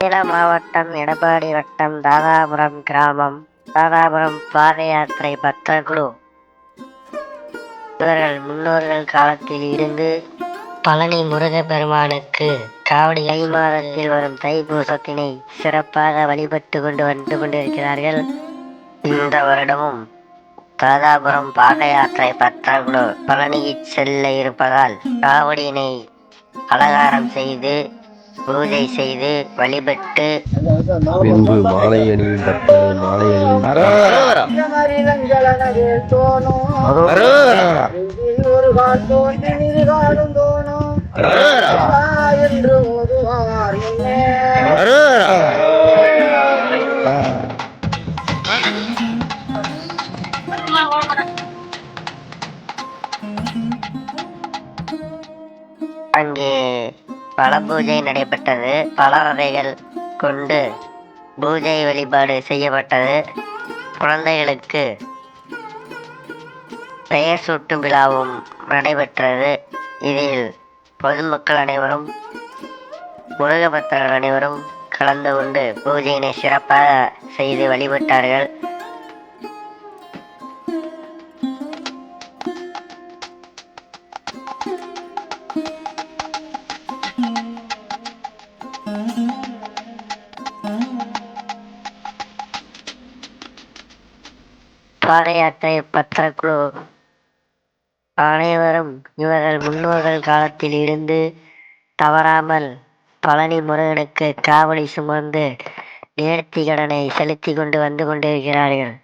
சேலம் மாவட்டம் எடப்பாடி வட்டம் தாதாபுரம் கிராமம். தாதாபுரம் பாத யாத்திரை பக்தர்களோ இவர்கள் முன்னோர்கள் காலத்தில் இருந்து பழனி முருகப்பெருமானுக்கு காவடி மாதத்தில் வரும் தைப்பூசத்தினை சிறப்பாக வழிபட்டு வந்து கொண்டிருக்கிறார்கள். இந்த வருடமும் தாதாபுரம் பாத யாத்திரை பக்தர்களோ பழனிக்கு செல்ல இருப்பதால் காவடியினை அலங்காரம் செய்து பூஜை செய்து வழிபட்டு பின்பு மாலை அணியும் பக்தர்கள் மாலை அங்கே பல பூஜை நடைபெற்றது. பல வகைகள் கொண்டு பூஜை வழிபாடு செய்யப்பட்டது. குழந்தைகளுக்கு பெயர் சூட்டும் விழாவும் நடைபெற்றது. இதில் பொதுமக்கள் அனைவரும் முருக பக்தர்கள் அனைவரும் கலந்து கொண்டு பூஜையினை சிறப்பாக செய்து வழிபட்டார்கள். பாத யாத்திரை பக்தர்களோ அனைவரும் இவர்கள் முன்னோர்கள் காலத்தில் இருந்து தவறாமல் பழனி முருகனுக்கு காவடி சுமந்து நேர்த்தி கடனை செலுத்தி கொண்டு வந்து கொண்டிருக்கிறார்கள்.